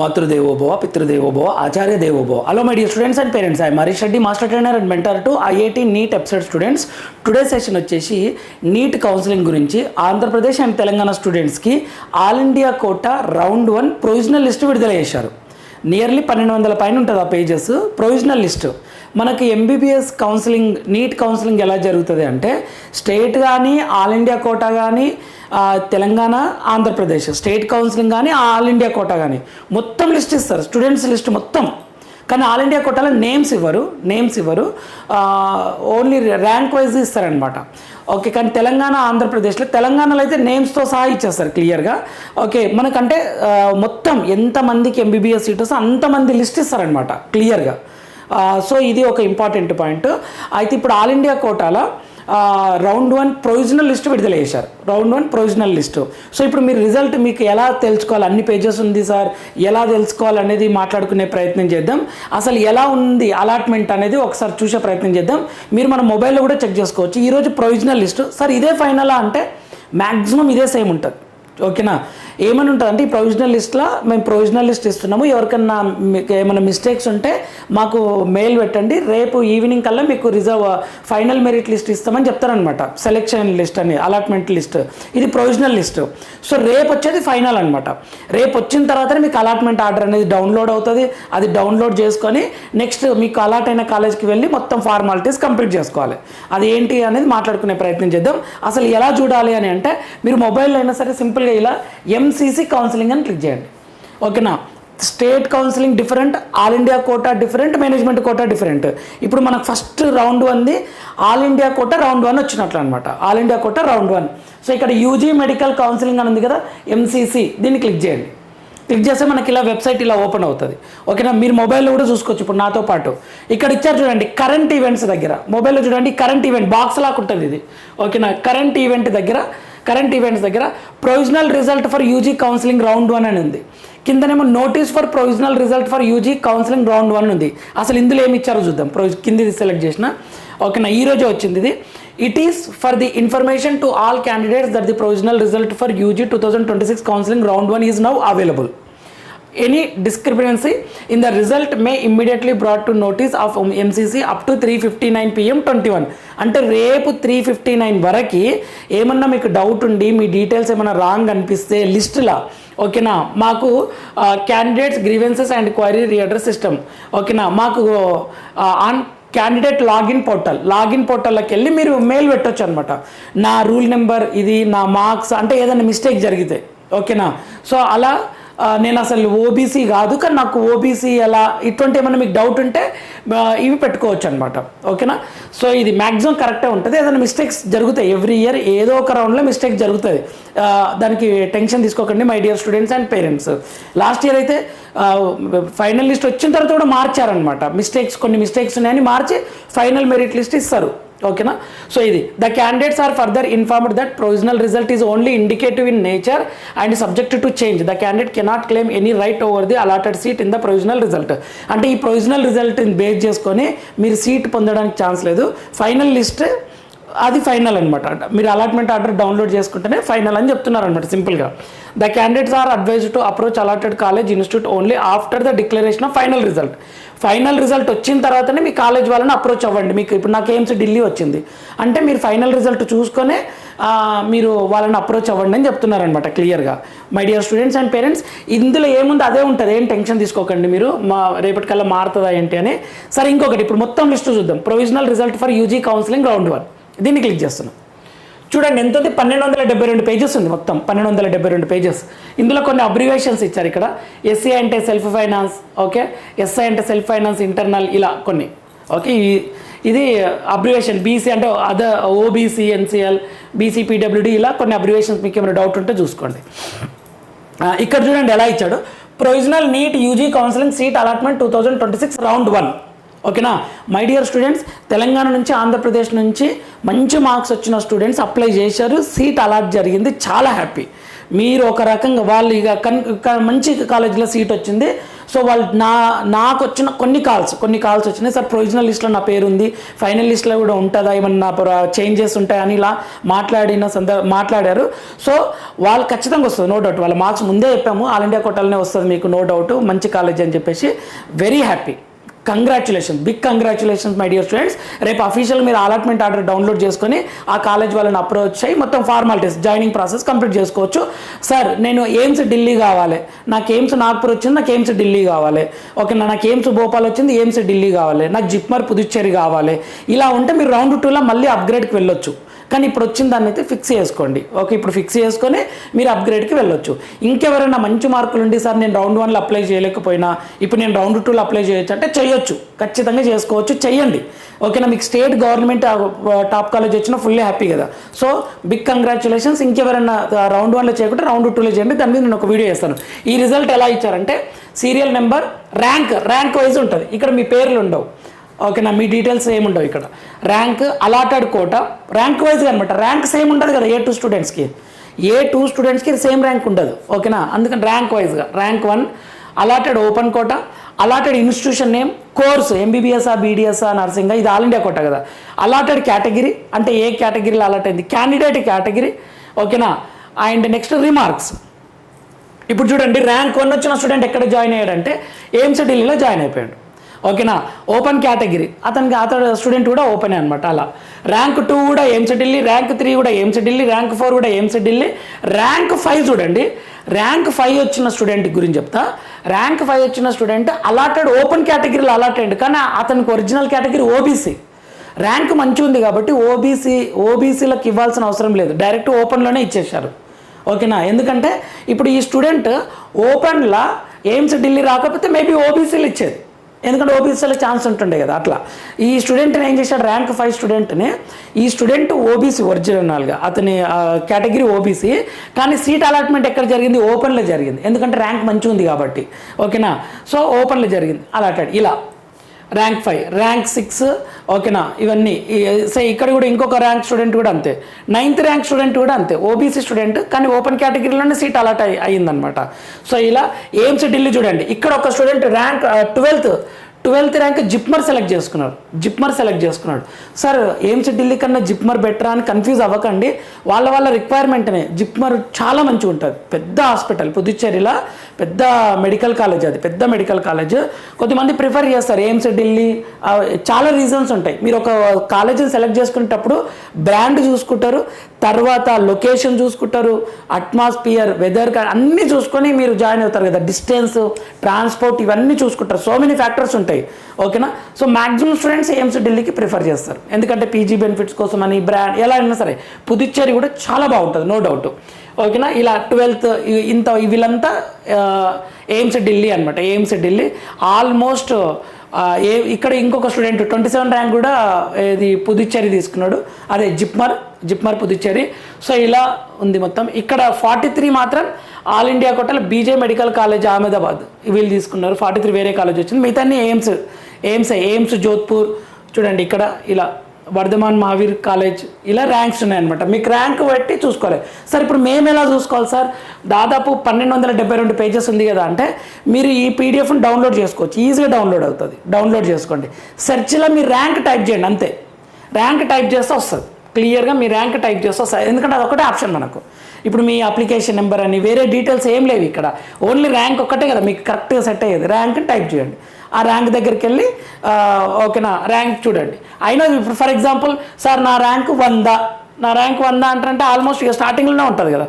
Matrudevo Bhava, Pitrudevo Bhava, Acharya Devo Bhava. Hello my dear students and parents, I am Marish Reddy, Master Trainer and Mentor to IIT NEET episode students. Today's session వచ్చేసి NEET counselling గురించి Andhra Pradesh and Telangana స్టూడెంట్స్కి all India quota round 1 provisional list విడుదల చేశారు. Nearly 1200 పైన ఉంటుంది ఆ pages. Provisional list మనకి MBBS counselling NEET counselling ఎలా జరుగుతుంది అంటే స్టేట్ కానీ ఆల్ ఇండియా కోటా కానీ తెలంగాణ ఆంధ్రప్రదేశ్ స్టేట్ కౌన్సిలింగ్ కానీ ఆల్ ఇండియా కోటా కానీ మొత్తం లిస్ట్ ఇస్తారు, స్టూడెంట్స్ లిస్ట్ మొత్తం. కానీ ఆల్ ఇండియా కోటాలో నేమ్స్ ఇవ్వరు, ఓన్లీ ర్యాంక్ వైజ్ ఇస్తారనమాట. ఓకే, కానీ తెలంగాణలో అయితే నేమ్స్తో సహా ఇచ్చేస్తారు క్లియర్గా. ఓకే, మనకంటే మొత్తం ఎంతమందికి ఎంబీబీఎస్ సీట్ వస్తే అంతమంది లిస్ట్ ఇస్తారనమాట క్లియర్గా. సో ఇది ఒక ఇంపార్టెంట్ పాయింట్. అయితే ఇప్పుడు ఆల్ ఇండియా కోటాలో రౌండ్ 1 ప్రొవిజనల్ లిస్ట్ విడుదల చేశారు. Round 1 provisional list. సో ఇప్పుడు మీరు రిజల్ట్ మీకు ఎలా తెలుసుకోవాలి, అన్ని పేజెస్ ఉంది సార్, ఎలా తెలుసుకోవాలనేది మాట్లాడుకునే ప్రయత్నం చేద్దాం. అసలు ఎలా ఉంది అలాట్మెంట్ అనేది ఒకసారి చూసే ప్రయత్నం చేద్దాం. మీరు మన మొబైల్లో కూడా చెక్ చేసుకోవచ్చు. ఈరోజు ప్రొవిజనల్ లిస్టు. సార్ ఇదే ఫైనలా అంటే మ్యాక్సిమం ఇదే సేమ్ ఉంటుంది. ఓకేనా, ఏమని ఉంటుంది అంటే ఈ ప్రొవిజనల్ లిస్ట్లో మేము ప్రొవిజనల్ లిస్ట్ ఇస్తున్నాము, ఎవరికన్నా మీకు ఏమైనా మిస్టేక్స్ ఉంటే మాకు మెయిల్ పెట్టండి, రేపు ఈవినింగ్ కల్లా మీకు ఫైనల్ మెరిట్ లిస్ట్ ఇస్తామని చెప్తారనమాట. సెలెక్షన్ లిస్ట్ అని అలాట్మెంట్ లిస్ట్, ఇది ప్రొవిజనల్ లిస్ట్. సో రేపు వచ్చేది ఫైనల్ అనమాట. రేపు వచ్చిన తర్వాతనే మీకు అలాట్మెంట్ ఆర్డర్ అనేది డౌన్లోడ్ అవుతుంది. అది డౌన్లోడ్ చేసుకొని నెక్స్ట్ మీకు అలాట్ అయిన కాలేజ్కి వెళ్ళి మొత్తం ఫార్మాలిటీస్ కంప్లీట్ చేసుకోవాలి. అది ఏంటి అనేది మాట్లాడుకునే ప్రయత్నం చేద్దాం. అసలు ఎలా చూడాలి అని అంటే మీరు మొబైల్లో అయినా సరే సింపుల్గా ఇలా ఎంసీసీ కౌన్సిలింగ్ అని క్లిక్ చేయండి. ఓకేనా, state counselling different, all India quota different, management quota different. ఇప్పుడు మనకు ఫస్ట్ రౌండ్ 1ది ఆల్ ఇండియా కోటా రౌండ్ 1 వచ్చినట్లు అనమాట. All India quota round 1. So ఇక్కడ యూజీ మెడికల్ కౌన్సిలింగ్ అని ఉంది కదా, ఎంసీసీ, దీన్ని క్లిక్ చేయండి. క్లిక్ చేస్తే మనకి ఇలా వెబ్సైట్ ఇలా ఓపెన్ అవుతుంది. ఓకేనా, మీరు మొబైల్లో కూడా చూసుకోవచ్చు. ఇప్పుడు నాతో పాటు ఇక్కడ ఇచ్చారు చూడండి, కరెంట్ ఈవెంట్స్ దగ్గర మొబైల్లో చూడండి, కరెంట్ ఈవెంట్ బాక్స్ లాగా ఉంటుంది ఇది. ఓకేనా, కరెంట్ ఈవెంట్స్ దగ్గర provisional result for UG counselling round 1 అని ఉంది. కిందనేమో notice for provisional result for UG counselling round 1 ఉంది. అసలు ఇందులో ఏమి ఇచ్చారో చూద్దాం. కిందిది సెలెక్ట్ చేసిన. ఓకేనా, ఈరోజే వచ్చింది ఇది. It is for the information to all candidates that the provisional result for UG 2026 counselling round 1 is now available. Any discrepancy in the result may immediately brought to notice of MCC up to 3:59 PM 21. అంటే రేపు 3:59 వరకు ఏమన్నా మీకు doubt ఉండి మీ details ఏమైనా wrong అనిపిస్తే లిస్టులా, ఓకేనా, మాకు candidates grievances and query redress system, ఓకేనా, మాకు ఆన్ క్యాండిడేట్ లాగిన్ పోర్టల్లోకి వెళ్ళి మీరు మెయిల్ పెట్టవచ్చు అనమాట. నా రూల్ నెంబర్ ఇది, నా మార్క్స్ అంటే ఏదైనా మిస్టేక్ జరిగితే, ఓకేనా. సో అలా నేను అసలు ఓబీసీ కాదు కానీ నాకు ఓబీసీ ఎలా, ఇటువంటి ఏమైనా మీకు డౌట్ ఉంటే ఇవి పెట్టుకోవచ్చు అనమాట. ఓకేనా, సో ఇది మ్యాక్సిమం కరెక్టే ఉంటుంది. ఏదైనా మిస్టేక్స్ జరుగుతాయి, ఎవ్రీ ఇయర్ ఏదో ఒక రౌండ్లో మిస్టేక్ జరుగుతుంది. దానికి టెన్షన్ తీసుకోకండి my dear students and parents. Last year అయితే ఫైనల్ లిస్ట్ వచ్చిన తర్వాత కూడా మార్చారనమాట. కొన్ని మిస్టేక్స్ ఉన్నాయని మార్చి ఫైనల్ మెరిట్ లిస్ట్ ఇస్తారు. ఓకేనా, సో ఇది the candidates are further informed that provisional result is only indicative in nature and subject to change. The candidate cannot claim any right over the allotted seat in the provisional result. అంటే ఈ provisional result base చేసుకొని మీరు seat పొందడానికి chance లేదు. Final list అది final అనమాట. మీరు allotment order download చేసుకుంటేనే ఫైనల్ అని చెప్తున్నారు అనమాట సింపుల్గా. The candidates are advised to approach allotted college institute only after the declaration of final result. Final result వచ్చిన తర్వాతనే మీ కాలేజ్ వాళ్ళని అప్రోచ్ అవ్వండి. మీకు ఇప్పుడు నాకు ఎయిమ్స్ ఢిల్లీ వచ్చింది అంటే మీరు ఫైనల్ రిజల్ట్ చూసుకొనే మీరు వాళ్ళని అప్రోచ్ అవ్వండి అని చెప్తున్నారనమాట క్లియర్గా. My dear students and parents, ఇందులో ఏముంది అదే ఉంటుంది, ఏం టెన్షన్ తీసుకోకండి మీరు, రేపటికల్లా మారుతుందా ఏంటి అని. సరే, ఇంకొకటి ఇప్పుడు మొత్తం లిస్టు చూద్దాం. Provisional result for UG counselling round 1, దీన్ని క్లిక్ చేస్తున్నాం. చూడండి ఎంత ఉంది, 1272 పేజెస్ ఉంది మొత్తం. 1272 పేజెస్. ఇందులో కొన్ని అబ్రివేషన్స్ ఇచ్చారు. ఇక్కడ ఎస్సీ అంటే సెల్ఫ్ ఫైనాన్స్, ఓకే, ఎస్ఐ అంటే సెల్ఫ్ ఫైనాన్స్ ఇంటర్నల్, ఇలా కొన్ని. ఓకే, ఇది అబ్రివేషన్. బీసీ అంటే other, OBC, NCL, BC, PWD, ఇలా కొన్ని అబ్రివేషన్స్. మీకు ఏమైనా డౌట్ ఉంటే చూసుకోండి. ఇక్కడ చూడండి ఎలా ఇచ్చాడు. Provisional NEET UG counselling seat allotment 2026 round 1. ఓకేనా, మై డియర్ స్టూడెంట్స్, తెలంగాణ నుంచి ఆంధ్రప్రదేశ్ నుంచి మంచి మార్క్స్ వచ్చిన స్టూడెంట్స్ అప్లై చేశారు, సీట్ అలాట్ జరిగింది, చాలా హ్యాపీ. మీరు ఒక రకంగా వాళ్ళు ఇక మంచి కాలేజీలో సీట్ వచ్చింది. సో వాళ్ళు నాకు వచ్చిన కొన్ని కాల్స్ వచ్చినాయి, సార్ ప్రొవిజనల్ లిస్ట్లో నా పేరు ఉంది, ఫైనల్ లిస్ట్లో కూడా ఉంటుందా, ఏమన్నా చేంజెస్ ఉంటాయని ఇలా మాట్లాడారు. సో వాళ్ళు ఖచ్చితంగా వస్తుంది, నో డౌట్. వాళ్ళ మార్క్స్ ముందే చెప్పాము, ఆల్ ఇండియా కోటాలోనే వస్తుంది మీకు, నో డౌట్, మంచి కాలేజ్ అని చెప్పేసి. Very happy, congratulations, big congratulations my dear students. రేపు అఫీషియల్ మీరు అలాట్మెంట్ ఆర్డర్ డౌన్లోడ్ చేసుకొని ఆ కాలేజ్ వాళ్ళని అప్రోచ్ అయ్యి మొత్తం ఫార్మాలిటీస్, జాయినింగ్ ప్రాసెస్ కంప్లీట్ చేసుకోవచ్చు. సార్ నేను ఎయిమ్స్ ఢిల్లీ కావాలి, నాకు ఎయిమ్స్ నాగ్పూర్ వచ్చింది, నాకు ఎయిమ్స్ ఢిల్లీ కావాలి, ఓకేనా, నాకు ఎయిమ్స్ భోపాల్ వచ్చింది, ఎయిమ్స్ ఢిల్లీ కావాలి, నాకు జిప్మర్ పుదుచ్చేరి కావాలి. ఇలా ఉంటే మీరు రౌండ్ 2లో మళ్ళీ అప్గ్రేడ్కి వెళ్ళొచ్చు. కానీ ఇప్పుడు వచ్చిన దాన్ని అయితే ఫిక్స్ చేసుకోండి, ఓకే. ఇప్పుడు ఫిక్స్ చేసుకొని మీరు అప్గ్రేడ్కి వెళ్ళొచ్చు. ఇంకెవరైనా మంచి మార్కులు ఉండి, సార్ నేను రౌండ్ 1లో అప్లై చేయలేకపోయినా ఇప్పుడు నేను రౌండ్ 2లో అప్లై చేయొచ్చు అంటే చేయొచ్చు, ఖచ్చితంగా చేసుకోవచ్చు, చెయ్యండి, ఓకేనా. మీకు స్టేట్ గవర్నమెంట్ టాప్ కాలేజ్ వచ్చినా ఫుల్లీ హ్యాపీ కదా. So big congratulations. ఇంకెవరైనా రౌండ్ 1లో చేయకుంటే రౌండ్ 2లో చేయండి. దాని మీద నేను ఒక వీడియో చేస్తాను. ఈ రిజల్ట్ ఎలా ఇచ్చారంటే సీరియల్ నెంబర్, ర్యాంక్ వైజ్ ఉంటుంది, ఇక్కడ మీ పేర్లు ఉండవు, ఓకేనా, మీ డీటెయిల్స్ ఏముండవు ఇక్కడ. ర్యాంక్, అలాటెడ్ కోటా, ర్యాంక్ వైజ్గా అనమాట. ర్యాంక్ సేమ్ ఉండదు కదా A2 స్టూడెంట్స్కి సేమ్ ర్యాంక్ ఉండదు, ఓకేనా. అందుకని ర్యాంక్ వైజ్గా rank 1, allotted open quota, allotted institution name, course MBBS BDS nursing, ఇది ఆల్ ఇండియా కోటా కదా. అలాటెడ్ కేటగిరీ అంటే ఏ కేటగిరీలో అలాట్ అయింది, క్యాండిడేట్ కేటగిరీ, ఓకేనా. And next remarks. ఇప్పుడు చూడండి, ర్యాంక్ 1 వచ్చిన స్టూడెంట్ ఎక్కడ జాయిన్ అయ్యాడంటే ఎయిమ్స్ ఢిల్లీలో జాయిన్ అయిపోయాడు, ఓకేనా. ఓపెన్ కేటగిరీ, అతడు స్టూడెంట్ కూడా ఓపెనే అనమాట. అలా ర్యాంక్ 2 కూడా ఎయిమ్స్ ఢిల్లీ, ర్యాంక్ 3 కూడా ఎయిమ్స్ ఢిల్లీ, ర్యాంక్ 4 కూడా ఎయిమ్స్ ఢిల్లీ, ర్యాంక్ 5 చూడండి, ర్యాంక్ 5 వచ్చిన స్టూడెంట్ గురించి చెప్తా. ర్యాంక్ 5 వచ్చిన స్టూడెంట్ అలాటెడ్ ఓపెన్ కేటగిరీలో అలాటెడ్, కానీ అతనికి ఒరిజినల్ కేటగిరీ OBC. ర్యాంక్ మంచిగా ఉంది కాబట్టి ఓబీసీలకు ఇవ్వాల్సిన అవసరం లేదు, డైరెక్ట్ ఓపెన్లోనే ఇచ్చేశారు, ఓకేనా. ఎందుకంటే ఇప్పుడు ఈ స్టూడెంట్ ఓపెన్లో ఎయిమ్స్ ఢిల్లీ రాకపోతే మేబీ ఓబీసీలు ఇచ్చేది, ఎందుకంటే ఓబీసీలో ఛాన్స్ ఉంటుండే కదా. అట్లా ఈ స్టూడెంట్ని ఏం చేశాడు, ర్యాంక్ 5 స్టూడెంట్ని, ఈ స్టూడెంట్ ఓబీసీ ఒరిజినల్గా, అతని కేటగిరీ ఓబీసీ, కానీ సీట్ అలాట్మెంట్ ఎక్కడ జరిగింది, ఓపెన్లో జరిగింది, ఎందుకంటే ర్యాంక్ మంచిగా ఉంది కాబట్టి, ఓకేనా. సో ఓపెన్లో జరిగింది అలాటెడ్. ఇలా ర్యాంక్ 5, ర్యాంక్ 6, ఓకేనా. ఇవన్నీ ఇక్కడ కూడా ఇంకొక ర్యాంక్ స్టూడెంట్ కూడా అంతే, 9th ర్యాంక్ స్టూడెంట్ కూడా అంతే, ఓబీసీ స్టూడెంట్, కానీ ఓపెన్ కేటగిరీలోనే సీట్ అలాట్ అయ్యిందనమాట. సో ఇలా ఎయిమ్స్ ఢిల్లీ చూడండి, ఇక్కడ ఒక student rank 12th rank JIPMER select చేసుకున్నాడు. సార్ ఎయిమ్స్ ఢిల్లీ కన్నా జిప్మర్ బెటరా అని కన్ఫ్యూజ్ అవ్వకండి, వాళ్ళ రిక్వైర్మెంట్నే. జిప్మర్ చాలా మంచిగా ఉంటుంది, పెద్ద హాస్పిటల్, పుదుచ్చేరిలో పెద్ద మెడికల్ కాలేజ్, అది పెద్ద మెడికల్ కాలేజ్. కొద్దిమంది ప్రిఫర్ చేస్తారు ఎయిమ్స్ ఢిల్లీ, చాలా రీజన్స్ ఉంటాయి. మీరు ఒక కాలేజీని సెలెక్ట్ చేసుకునేటప్పుడు బ్రాండ్ చూసుకుంటారు, తర్వాత లొకేషన్ చూసుకుంటారు, అట్మాస్ఫియర్, వెదర్ అన్నీ చూసుకొని మీరు జాయిన్ అవుతారు కదా, డిస్టెన్స్, ట్రాన్స్పోర్ట్, ఇవన్నీ చూసుకుంటారు. సో మెనీ ఫ్యాక్టర్స్ ఉంటాయి, ఓకేనా. సో మ్యాక్సిమం స్టూడెంట్స్ ఎయిమ్స్ ఢిల్లీకి ప్రిఫర్ చేస్తారు, ఎందుకంటే పీజీ బెనిఫిట్స్ కోసం అని, బ్రాండ్ ఎలా అయినా సరే. పుదుచ్చేరి కూడా చాలా బాగుంటుంది, నో డౌట్, ఓకేనా. ఇలా 12th వీళ్ళంతా ఎయిమ్స్ ఢిల్లీ అనమాట. ఎయిమ్స్ ఢిల్లీ ఆల్మోస్ట్ ఇక్కడ ఇంకొక స్టూడెంట్ 27 ర్యాంక్ కూడా ఇది పుదుచ్చేరి తీసుకున్నాడు, అదే జిప్మర్ పుదుచ్చేరి. సో ఇలా ఉంది మొత్తం. ఇక్కడ 43 మాత్రం ఆల్ ఇండియా కోటాలో బీజే మెడికల్ కాలేజ్ అహ్మదాబాద్ వీళ్ళు తీసుకున్నారు, 43 వేరే కాలేజ్ వచ్చింది, మిగతా ఎయిమ్స్ జోధ్పూర్ చూడండి. ఇక్కడ ఇలా వర్ధమాన్ మహావీర్ కాలేజ్, ఇలా ర్యాంక్స్ ఉన్నాయన్నమాట. మీకు ర్యాంక్ బట్టి చూసుకోవాలి. సార్ ఇప్పుడు మేము ఎలా చూసుకోవాలి సార్, దాదాపు 1272 పేజెస్ ఉంది కదా అంటే మీరు ఈ పీడిఎఫ్ని డౌన్లోడ్ చేసుకోవచ్చు, ఈజీగా డౌన్లోడ్ అవుతుంది, డౌన్లోడ్ చేసుకోండి. సెర్చ్లో మీరు ర్యాంక్ టైప్ చేయండి అంతే, ర్యాంక్ టైప్ చేస్తే వస్తుంది, క్లియర్గా మీ ర్యాంక్ టైప్ చేస్తే వస్తుంది, ఎందుకంటే అదొకటే ఆప్షన్ మనకు. ఇప్పుడు మీ అప్లికేషన్ నెంబర్ అని వేరే డీటెయిల్స్ ఏం లేవు ఇక్కడ, ఓన్లీ ర్యాంక్ ఒక్కటే కదా మీకు కరెక్ట్గా సెట్ అయ్యేది. ర్యాంక్ టైప్ చేయండి, ఆ ర్యాంక్ దగ్గరికి వెళ్ళి ఓకేనా, ర్యాంక్ చూడండి. అయినా ఇప్పుడు ఫర్ ఎగ్జాంపుల్ సార్ నా ర్యాంక్ 100 అంటే ఆల్మోస్ట్ ఇక స్టార్టింగ్లోనే ఉంటుంది కదా.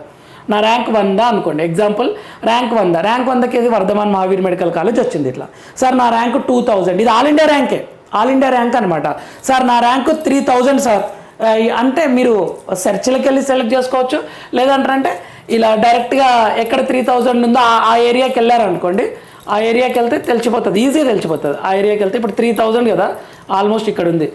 నా ర్యాంక్ 100 అనుకోండి, ఎగ్జాంపుల్ ర్యాంక్ 100కి ఇది వర్ధమాన్ మహావీర్ మెడికల్ కాలేజ్ వచ్చింది. ఇట్లా సార్ నా ర్యాంక్ 2000, ఇది ఆల్ ఇండియా ర్యాంక్ అనమాట. సార్ నా ర్యాంక్ 3000 సార్ అంటే మీరు సెర్చ్లకి వెళ్ళి సెలెక్ట్ చేసుకోవచ్చు, లేదంటే ఇలా డైరెక్ట్గా ఎక్కడ 3000 ఉందో ఆ ఏరియాకి వెళ్ళారనుకోండి, ఆ ఏరియాకి వెళ్తే తెలిసిపోతుంది, ఈజీగా తెలిసిపోతుంది. ఆ ఏరియాకి వెళ్తే ఇప్పుడు 3000 కదా, ఆల్మోస్ట్ ఇక్కడ ఉంది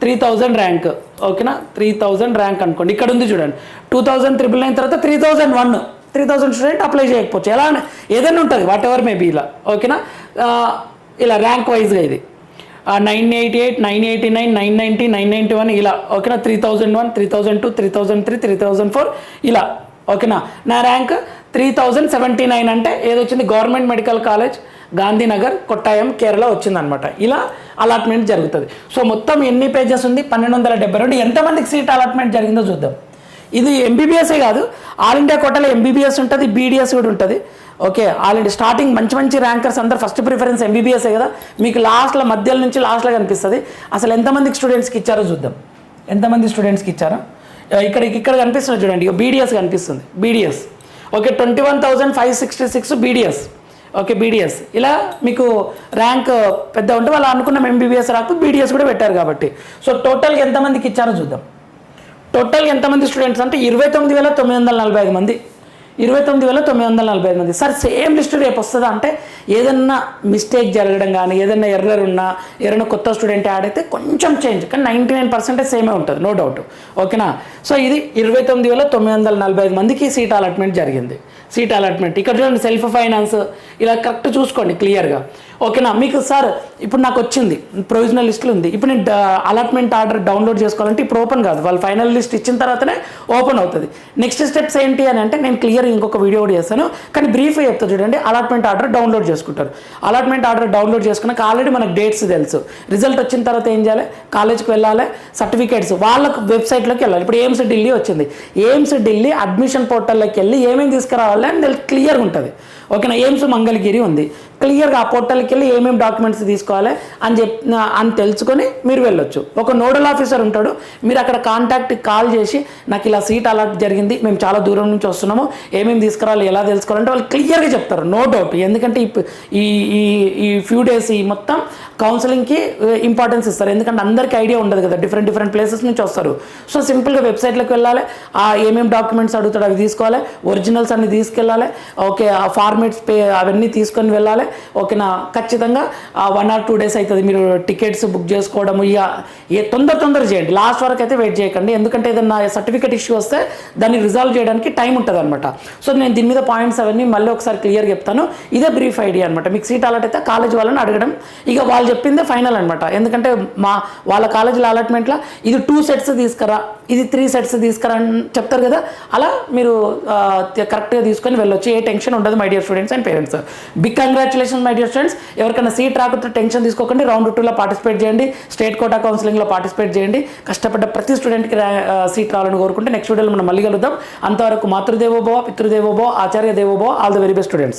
3000 ర్యాంక్, ఓకేనా. 3000 ర్యాంక్ అనుకోండి, ఇక్కడ ఉంది చూడండి 2999 తర్వాత 3000 స్టూడెంట్ అప్లై చేయకపోవచ్చు, ఎలా ఏదైనా ఉంటుంది, వాట్ ఎవర్ మేబీ ఇలా, ఓకేనా. ఇలా ర్యాంక్ వైజ్గా ఇది 988, 989, 990, 991 ఇలా, ఓకేనా. 3001, 3002, 3003, 3004 ఇలా, ఓకేనా. నా ర్యాంక్ 3079 అంటే ఏదొచ్చింది, government medical college Gandhinagar, Kottayam, Kerala వచ్చిందనమాట. ఇలా అలాట్మెంట్ జరుగుతుంది. సో మొత్తం ఎన్ని పేజెస్ ఉంది? 1272. ఎంతమందికి సీట్ అలాట్మెంట్ జరిగిందో చూద్దాం. ఇది ఎంబీబీఎస్ఏ కాదు, ఆల్ ఇండియా కోటాలో ఎంబీబీఎస్ ఉంటుంది, బీడీఎస్ కూడా ఉంటుంది. ఓకే, ఆల్ ఇండియా స్టార్టింగ్ మంచి ర్యాంకర్స్ అందరు ఫస్ట్ ప్రిఫరెన్స్ ఎంబీబీఎస్ఏ కదా, మీకు లాస్ట్లో మధ్యలో నుంచి లాస్ట్లో కనిపిస్తుంది. అసలు ఎంతమందికి స్టూడెంట్స్కి ఇచ్చారో చూద్దాం. ఎంతమంది స్టూడెంట్స్కి ఇచ్చారో ఇక్కడ కనిపిస్తుంది చూడండి. ఇక బీడీఎస్ కనిపిస్తుంది. BDS okay 21,566 BDS. Okay BDS ఇలా మీకు ర్యాంక్ పెద్ద ఉంటే వాళ్ళు అనుకున్న ఎంబీబీఎస్ రాకపోతే బీడీఎస్ కూడా పెట్టారు కాబట్టి. సో టోటల్గా ఎంతమందికి ఇచ్చారో చూద్దాం. టోటల్గా ఎంతమంది స్టూడెంట్స్ అంటే 29,945 మంది. 29,945 మంది. సార్ సేమ్ లిస్ట్ రేపు వస్తుందా అంటే ఏదన్నా మిస్టేక్ జరగడం కానీ ఏదైనా ఎర్రర్ ఉన్నా ఎవరైనా కొత్త స్టూడెంట్ యాడ్ అయితే కొంచెం చేంజ్, కానీ 99% సేమే ఉంటుంది, నో డౌట్. ఓకేనా? సో ఇది 29,945 మందికి సీట్ అలాట్మెంట్ జరిగింది. సీట్ అలాట్మెంట్ ఇక్కడ చూడండి, సెల్ఫ్ ఫైనాన్స్ ఇలా కరెక్ట్ చూసుకోండి క్లియర్గా. ఓకేనా? మీకు సార్ ఇప్పుడు నాకు వచ్చింది ప్రొవిజనల్ లిస్టులు ఉంది, ఇప్పుడు నేను అలాట్మెంట్ ఆర్డర్ డౌన్లోడ్ చేసుకోవాలంటే ఇప్పుడు ఓపెన్ కాదు, వాళ్ళు ఫైనల్ లిస్ట్ ఇచ్చిన తర్వాతనే ఓపెన్ అవుతుంది. నెక్స్ట్ స్టెప్స్ ఏంటి అని అంటే నేను క్లియర్ ఇంకొక వీడియో కూడా చేస్తాను, కానీ బ్రీఫ్గా చెప్తా చూడండి. అలాట్మెంట్ ఆర్డర్ డౌన్లోడ్ చేసుకుంటారు. అలాట్మెంట్ ఆర్డర్ డౌన్లోడ్ చేసుకున్నాక ఆల్రెడీ మనకు డేట్స్ తెలుసు. రిజల్ట్ వచ్చిన తర్వాత ఏం చేయాలి? కాలేజ్కి వెళ్ళాలి, సర్టిఫికేట్స్ వాళ్ళకు వెబ్సైట్లోకి వెళ్ళాలి. ఇప్పుడు ఎయిమ్స్ ఢిల్లీ వచ్చింది, ఎయిమ్స్ ఢిల్లీ అడ్మిషన్ పోర్టల్లోకి వెళ్ళి ఏమేమి తీసుకురావాలి అని క్లియర్గా ఉంటుంది. ఓకేనా? ఎయిమ్స్ మంగళగిరి ఉంది, క్లియర్గా ఆ పోర్టల్కి వెళ్ళి ఏమేమి డాక్యుమెంట్స్ తీసుకోవాలి అని తెలుసుకొని మీరు వెళ్ళొచ్చు. ఒక నోడల్ ఆఫీసర్ ఉంటాడు, మీరు అక్కడ కాల్ చేసి నాకు ఇలా సీట్ అలాట్ జరిగింది, మేము చాలా దూరం నుంచి వస్తున్నాము, ఏమేమి తీసుకురావాలి ఎలా తెలుసుకోవాలంటే వాళ్ళు క్లియర్గా చెప్తారు, నో డౌట్. ఎందుకంటే ఈ ఫ్యూ డేస్ ఈ మొత్తం కౌన్సిలింగ్కి ఇంపార్టెన్స్ ఇస్తారు, ఎందుకంటే అందరికీ ఐడియా ఉండదు కదా, డిఫరెంట్ ప్లేసెస్ నుంచి వస్తారు. సో సింపుల్గా వెబ్సైట్లోకి వెళ్ళాలి, ఆ ఏమేమి డాక్యుమెంట్స్ అడుగుతాడు అవి తీసుకోవాలి, ఒరిజినల్స్ అన్ని తీసుకెళ్ళాలి. ఓకే, ఆ ఫార్మేట్స్ అవన్నీ తీసుకొని వెళ్ళాలి. ఓకేనా? ఖచ్చితంగా 1 or 2 days అవుతుంది. మీరు టికెట్స్ బుక్ చేసుకోవడం ఇక తొందర చేయండి, లాస్ట్ వరకు అయితే వెయిట్ చేయకండి. ఎందుకంటే ఏదన్నా సర్టిఫికేట్ ఇష్యూ వస్తే దాన్ని రిజాల్వ్ చేయడానికి టైం ఉంటుంది అనమాట. సో నేను దీని మీద పాయింట్స్ అవన్నీ మళ్ళీ ఒకసారి క్లియర్గా చెప్తాను. ఇదే బ్రీఫ్ ఐడియా అనమాట. మీకు సీట్ అలాట్ అయితే కాలేజ్ వాళ్ళని అడగడం, ఇక వాళ్ళు చెప్పిందే ఫైనల్ అనమాట. ఎందుకంటే వాళ్ళ కాలేజీలో అలాట్మెంట్లో ఇది 2 sets తీసుకురా, ఇది 3 sets తీసుకురా అని చెప్తారు కదా, అలా మీరు కరెక్ట్గా తీసుకొని వెళ్ళొచ్చు. ఏ టెన్షన్ ఉండదు my dear students and parents. Big congratulations my dear students. ఎవరికైనా సీట్ రాకపోతే టెన్షన్ తీసుకోకండి, రౌండ్ 2లో పార్టిసిపేట్ చేయండి, స్టేట్ కోటా కౌన్సిలింగ్లో పార్టిసిపేట్ చేయండి. కష్టపడ్డ ప్రతి స్టూడెంట్కి సీట్ రావాలని కోరుకుంటే నెక్స్ట్ వీడియోలో మనం మళ్ళీ కలుద్దాం. అంతవరకు మాతృదేవోభవ, పితృదేవోభవ, ఆచార్య దేవోభవ. All the very best students.